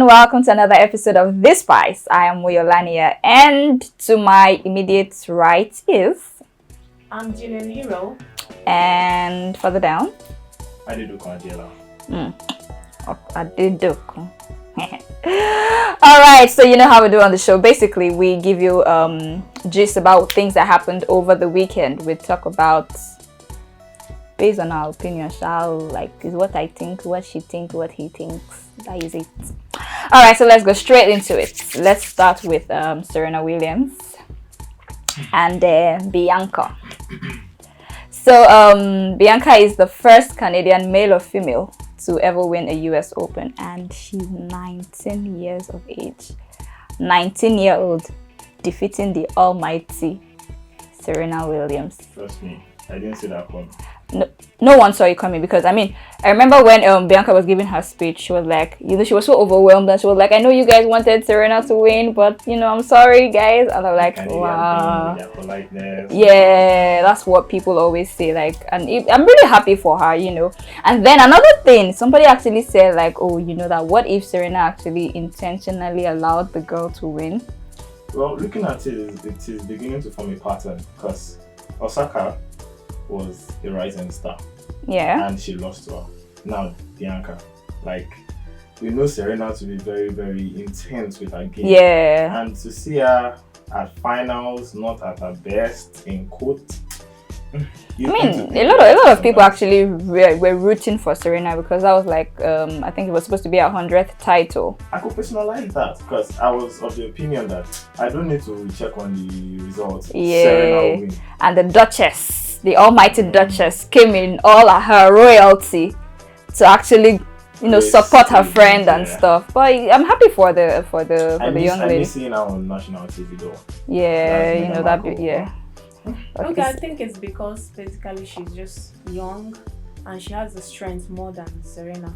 everyone, welcome to another episode of This Spice. I am Woyolania, and to my immediate right is... I'm Jillian Hero. And further down... Angela. Alright, so you know how we do on the show. Basically, we give you gist about things that happened over the weekend. We talk about... based on our opinion, is what I think, what she thinks, what he thinks. That is it. Alright, so let's go straight into it. Let's start with Serena Williams and Bianca. So Bianca is the first Canadian male or female to ever win a US Open, and she's 19 years of age. 19-year-old defeating the almighty Serena Williams. Trust me, I didn't see that one. No one saw it coming, because I remember when Bianca was giving her speech, she was like, she was so overwhelmed, and she was like, I know you guys wanted Serena to win, but I'm sorry guys. And I'm like, wow. Yeah, that's what people always say. I'm really happy for her, And then another thing, somebody actually said that what if Serena actually intentionally allowed the girl to win? Well, looking at it is beginning to form a pattern, because Osaka was a rising star. Yeah. And she lost to her. Now, Bianca. We know Serena to be very, very intense with her game. Yeah. And to see her at finals, not at her best, in quote. A lot of people actually were rooting for Serena, because that was I think it was supposed to be her 100th title. I could personalize that, because I was of the opinion that I don't need to check on the results. Yeah. Serena will win. And the Duchess, the almighty Duchess, came in all of her royalty to actually support her friend and stuff. But I'm happy for the young lady. I miss seeing her on national TV though. Yeah, yeah. Okay, I think it's because basically she's just young and she has the strength more than Serena.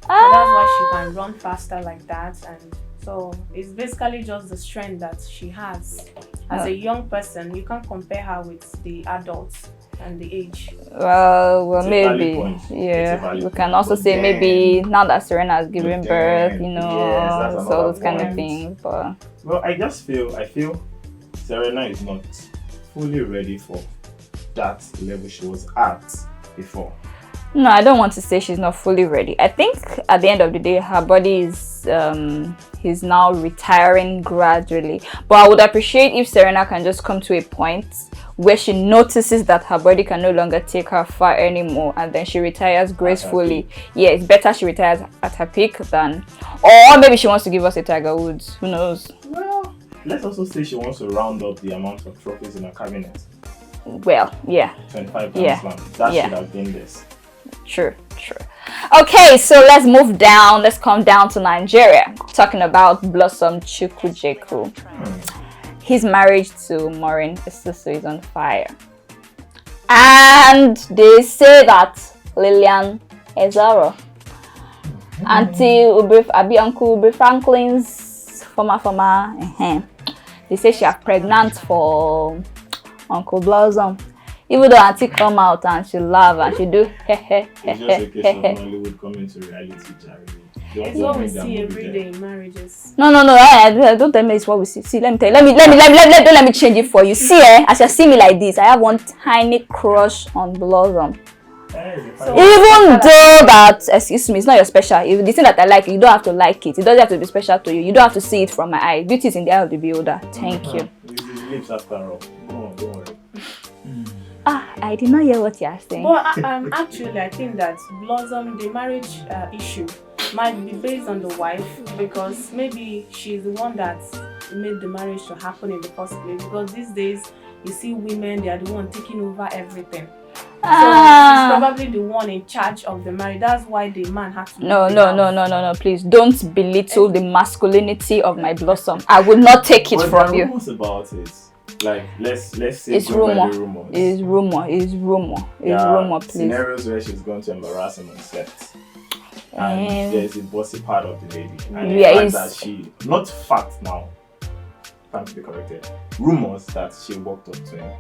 So that's why she can run faster like that, and so it's basically just the strength that she has. As a young person, you can't compare her with the adults and the age. Well, maybe. Yeah. We can also say maybe now that Serena has given birth, so those kind of things. But I feel Serena is not fully ready for that level she was at before. No, I don't want to say she's not fully ready. I think at the end of the day, her body is he's now retiring gradually. But I would appreciate if Serena can just come to a point where she notices that her body can no longer take her far anymore, and then she retires gracefully. Yeah, it's better she retires at her peak than, or maybe she wants to give us a Tiger Woods. Who knows? Well, let's also say she wants to round up the amount of trophies in her cabinet. Well, yeah. 25 Grand Slam. That should have been this. True. Okay, so let's move down. Let's come down to Nigeria. Talking about Blossom Chukwujekwu. His marriage to Maureen Esusu is on fire. And they say that Lillian Ezaro, Uncle Ubre Franklin's former, they say she is pregnant for Uncle Blossom. Even though Auntie come out and she laugh and she do It's just a case of Hollywood coming to reality, Jerry. It's what we see every day in marriages. No, don't tell me it's what we see. See, let me tell you. Let me change it for you. See, as you see me like this, I have one tiny crush on Blossom. Even though that, excuse me, it's not your special. If the thing that I like, you don't have to like it. It doesn't have to be special to you. You don't have to see it from my eye. Beauty is in the eye of the beholder. Thank you. It's his lips after all. Don't worry. I did not hear what you are saying. Well, actually, I think that Blossom, the marriage issue might be based on the wife, because maybe she's the one that made the marriage to happen in the first place. Because these days, you see women, they are the one taking over everything. So she's probably the one in charge of the marriage. That's why the man had to. No. Please don't belittle the masculinity of my Blossom. I will not take it from you. What's about it? Let's say it's rumor. It's rumor, please. Scenarios where she's going to embarrass him on set. And there's a bossy part of the lady. And the fact that she, not fact now, can't be corrected, rumors that she walked up to him.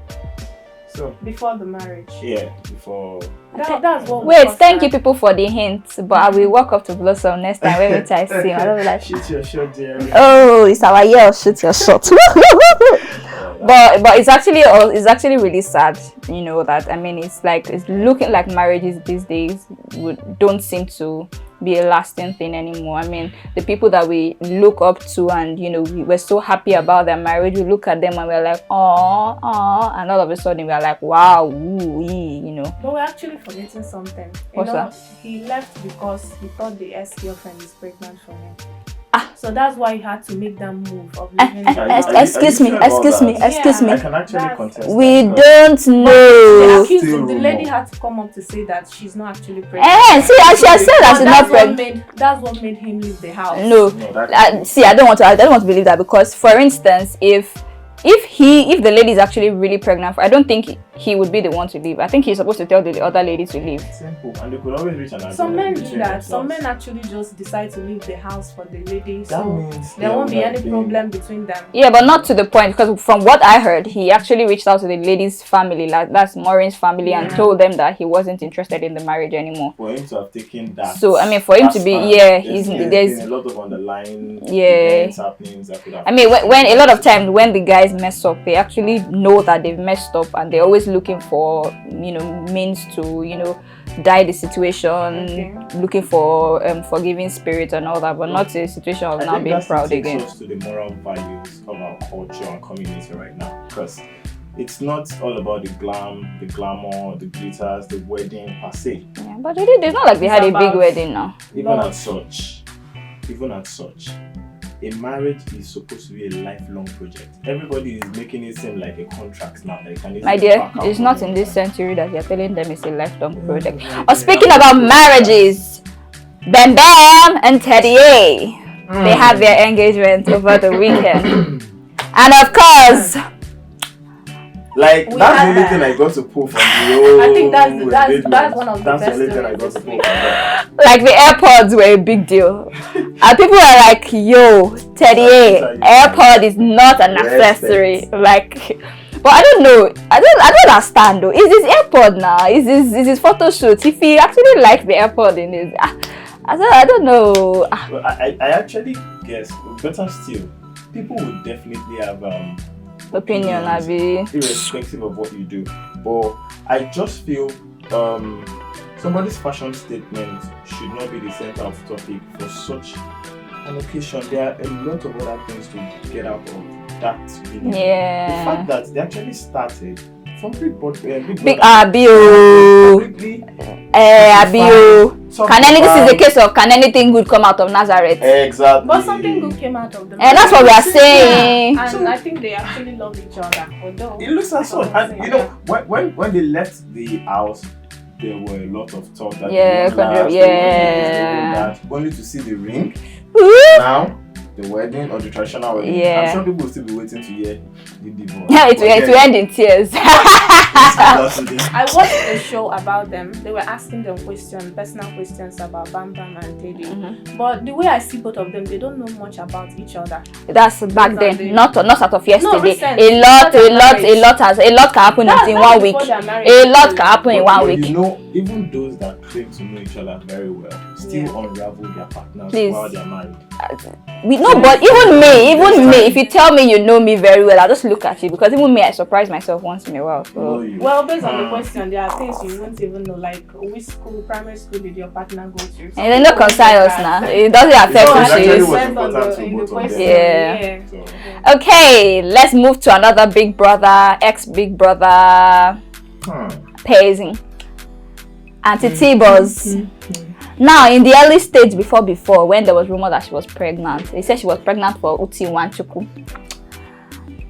So before the marriage. yeah, before. That's what. Wait, thank you people for the hint, but I will walk up to Blossom next time when I see him. I don't be like, Shoot your shot, dear. oh, it's our year, shoot your shot. but it's actually really sad, you know, that I mean it's looking like marriages these days don't seem to be a lasting thing anymore. I mean, the people that we look up to and you know we were so happy about their marriage, we look at them and we're like, oh, and all of a sudden we're like, wow, ooh, you know. But we're actually forgetting something. What's that? He left because he thought the ex-girlfriend is pregnant for him. Ah. So that's why he had to make that move of leaving Excuse me. I can actually contest. We that, don't know. The lady had to come up to say that she's not actually pregnant. See, she has said that she's not pregnant. That's what made him leave the house. No, I don't want to believe that, because for instance, if the lady is actually really pregnant, I don't think he would be the one to leave. I think he's supposed to tell the other lady to leave. Simple, and they could always reach an agreement. Some men do that. Some men actually just decide to leave the house for the lady, That so means there won't be any problem between them. Yeah, but not to the point, because from what I heard, he actually reached out to the lady's family, like that's Maureen's family, and told them that he wasn't interested in the marriage anymore. For him to have taken that. So I mean, for him to be, there's been a lot of underlying events happenings that could have. I mean, when a lot of times when the guys mess up, they actually know that they've messed up, and they're always looking for, you know, means to, you know, die the situation, looking for forgiving spirit and all that, but not a situation of now being proud again. Us to the moral values of our culture and community right now, because it's not all about the glamour, the glitters, the wedding per se. Yeah, but it's not like they had a big wedding now. Even at such, a marriage is supposed to be a lifelong project. Everybody is making it seem like a contract now. My dear, it's not in this century that you're telling them it's a lifelong project. Or speaking about marriages, Bam Bam and Teddy A, they had their engagement over the weekend. And of course, that's the only thing I got to pull from the whole I think that's one of the best. That's the only thing I got to pull from that. Like the AirPods were a big deal. And people are like, yo, Teddy A, AirPod is not an accessory. Like, but I don't know. I don't understand though. Is this AirPod now? Is this photo shoot? If he actually likes the AirPod in his, I don't know. Well, I actually guess, better still, people would definitely have opinion, Abby. Irrespective of what you do. But I just feel somebody's fashion statement should not be the center of topic for such an occasion. There are a lot of other things to get out of that video. Yeah. The fact that they actually started from Big Abio. Abio. This is a case of can anything good come out of Nazareth? Exactly. But something good came out of them. And that's what we are saying. Yeah. And I think they actually love each other. Although it looks as so. And you know, when they left the house, there were a lot of talk that only to see the ring. Now, the wedding or the traditional wedding. Yeah. I'm sure people will still be waiting to hear the divorce. Yeah, it will end in tears. I watched a show about them. They were asking them personal questions about Bam Bam and Teddy. But the way I see both of them, they don't know much about each other. That's back then, not out of yesterday. No, recent. A lot can happen in 1 week. A lot can happen in 1 week. You know, even those that claim to know each other very well still unravel their partners while they're married. But even me, if you tell me you know me very well, I'll just look at you, because even me, I surprise myself once in a while. So. Well, based on the question, there are things you won't even know, like which school, primary school did your partner go to? And they don't concern us now. It doesn't affect us. Yeah. Okay, let's move to another big brother, ex-big brother, Pacing. Auntie Tboss. Now, in the early stage before, when there was rumor that she was pregnant, they said she was pregnant for chukwujekwu.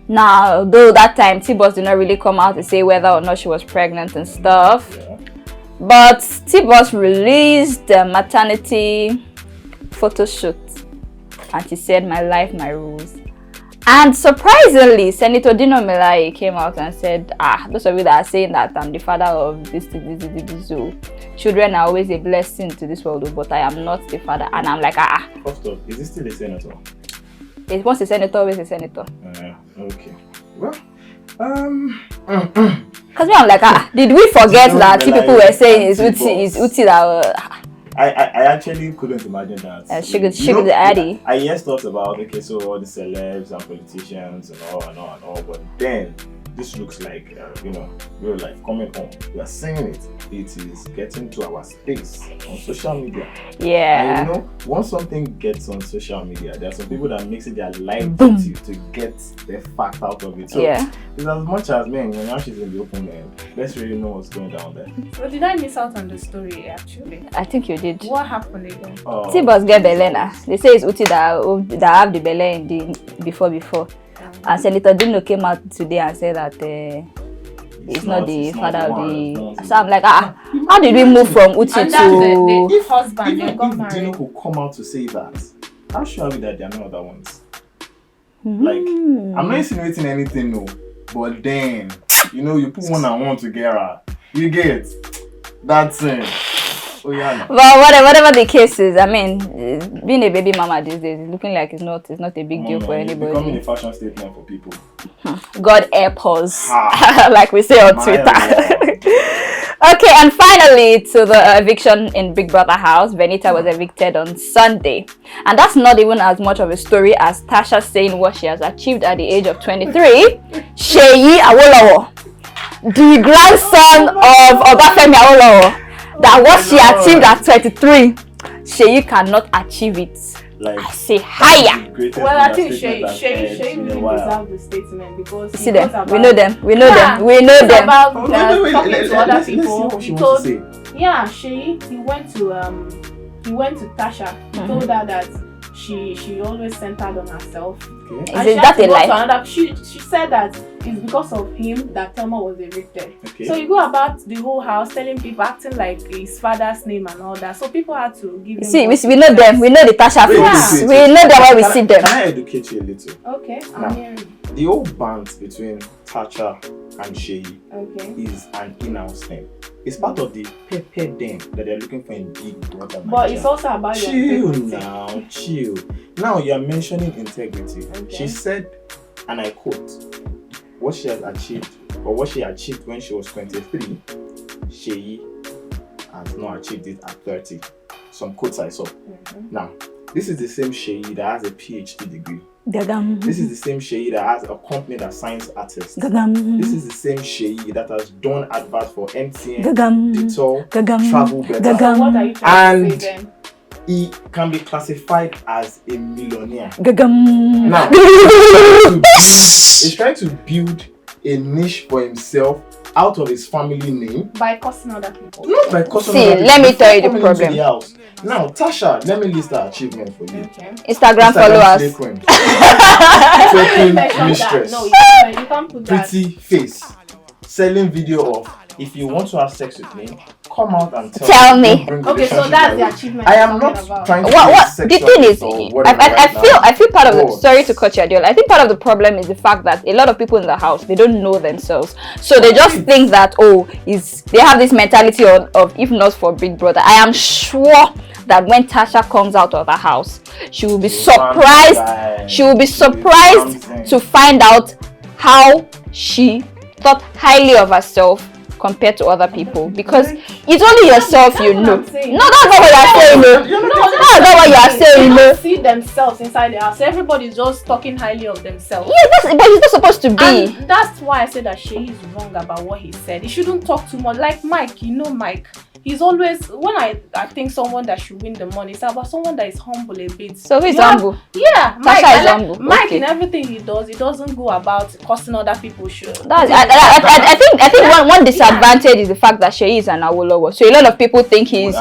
Now, though that time Tboss did not really come out to say whether or not she was pregnant and stuff, but Tboss released the maternity photo shoot, and she said, "My life, my rules." And surprisingly, Senator Dino Melaye came out and said, those of you that are saying that I'm the father of this, so children are always a blessing to this world, but I am not the father. And I'm like, First off, is he still a senator? Once a senator, always a senator. Okay. Well, Because me, I'm like, did we forget that Don't people were saying it's Tboss. Uti that I actually couldn't imagine that. sugar the addy. I yes thought about okay, so all the celebs and politicians and all, but then this looks like real life coming on. We are seeing it. It is getting to our space on social media. Yeah. And once something gets on social media, there are some people that makes it their life duty to get the fact out of it. So it's as much as when she's in the open, let's really know what's going down there. So did I miss out on the story actually? I think you did. What happened again? Tboss get Belena. They say it's Uti that have the Bele in the before. And Senator Dino came out today and said that he's not the father of the. So I'm like, how did we move from Uti to? The husband they got married. Dino could come out to say that, how sure are we that there are no other ones? Like, I'm not insinuating anything, no. But then, you put one and one together, you get that thing. Oh yeah. Well, whatever the case is, I mean, being a baby mama these days is looking like it's not a big deal for anybody. It's becoming a fashion statement for people. God help us, like we say on Twitter. Okay, and finally to the eviction in Big Brother house. Benita was evicted on Sunday, and that's not even as much of a story as Tasha saying what she has achieved at the age of 23. Sheyi Awolowo, the grandson of Obafemi Awolowo. That what she achieved at 23, Sheyi cannot achieve it. Like, I say higher. Well, I think Sheyi really deserves the statement because see them. We know them. We know them. About talking to other people. Let's see what she wants to say. Yeah, he went to Tasha. He told her that she always centered on herself. Okay. And is that a lie? She said that it's because of him that Thelma was evicted. Okay. So you go about the whole house telling people, acting like his father's name and all that. So people had to give him. See, we know them. We know the Tasha folks. We know them when we see them. Can I educate you a little? Okay, I'm hearing. The old band between Tasha and Sheyi is an in-house thing. It's part of the pepper den that they're looking for in Big Brother. But it's also about chill now, chill. Now you're mentioning integrity. Okay. She said, and I quote, what she has achieved, or what she achieved when she was 23, Sheyi has not achieved it at 30. Some quotes I saw. Now, this is the same Sheyi that has a PhD degree. This is the same Sheyi that has a company that signs artists. This is the same Sheyi that has done adverts for MTN, Detour, Travel Better. So what are you trying to say then? He can be classified as a millionaire. Gagam. Now, he's trying to build a niche for himself out of his family name. By cursing other people. Not by cursing See, other people. let me tell you the Coming into problem. the house. Now, Tasha, let me list her achievement for you. Okay. Instagram followers. slave queen. Twerking mistress. No, you can't put that. Pretty face. Selling video of, if you want to have sex with me, come out and Tell me. Okay, so that's the achievement. I am not trying to What be the thing is, I I feel part of the But- sorry to cut you, Adiola. I think part of the problem is the fact that a lot of people in the house, they don't know themselves, so they just think that they have this mentality of if not for Big Brother. I am sure that when Tasha comes out of the house, she will be surprised. She will be surprised to find out how she thought highly of herself compared to other people, because it's only yourself you know. No, that's not what you're saying. That's not what you're saying. They don't see themselves inside the house. So everybody's just talking highly of themselves. Yeah, but he's not supposed to be. And that's why I said that Sheyi is wrong about what he said. He shouldn't talk too much. Like Mike, Mike. He's always, when I think someone that should win the money, it's about someone that is humble a bit. So who's humble? Yeah, Mike. Tasha is humble. Mike, Okay. in everything he doesn't go about cursing other people. I think one disadvantage is the fact that Sheyi is an Awolowo. So a lot of people think he's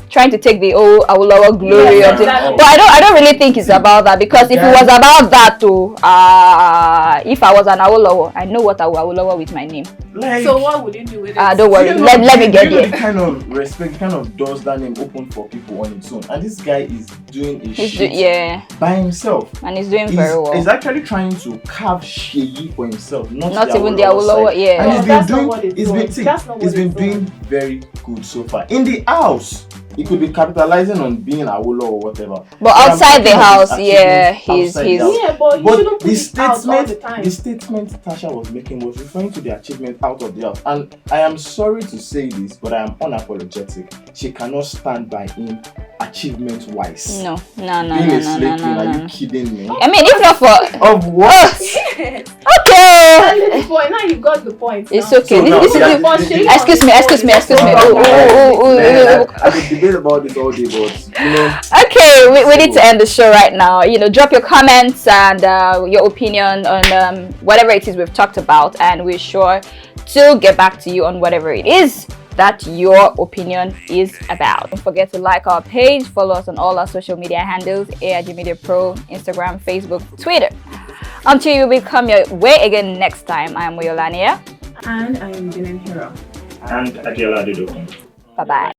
trying to take the old Awolowo glory of it. Exactly. But I don't really think it's about that, because if it was about that too, if I was an Awolowo, I know what I will Awolowo with my name. Like, So what would you do with it? Don't worry. Let me get there. The kind of respect, kind of doors that name open for people on its own. And this guy is doing his shit by himself. And he's doing very well. He's actually trying to carve Sheyi for himself, not even the Awolowo. side. Yeah. And That's not what he's doing. That's not what he's been he's doing. doing very good so far. In the house, He could be capitalizing on being Awolo or whatever. But outside the house, yeah, he's Yeah, but you shouldn't put it out all the time. The statement Tasha was making was referring to the achievement out of the house. And I am sorry to say this, but I am unapologetic. She cannot stand by him achievement wise. No. Being a slave queen, are you kidding me? I mean, if not for Of what? okay. That's the point. Now you got the point. It's now. okay. So now, This is excuse me. I could debate about this all day, but you know. Okay, we need to end the show right now. You know, drop your comments and your opinion on whatever it is we've talked about, and we're sure to get back to you on whatever it is that your opinion is about. Don't forget to like our page, follow us on all our social media handles, AIG Media Pro, Instagram, Facebook, Twitter. Until we come your way again next time, I am Woyolania. And I am Jillian Hero. And Adiola Dudu. Bye-bye.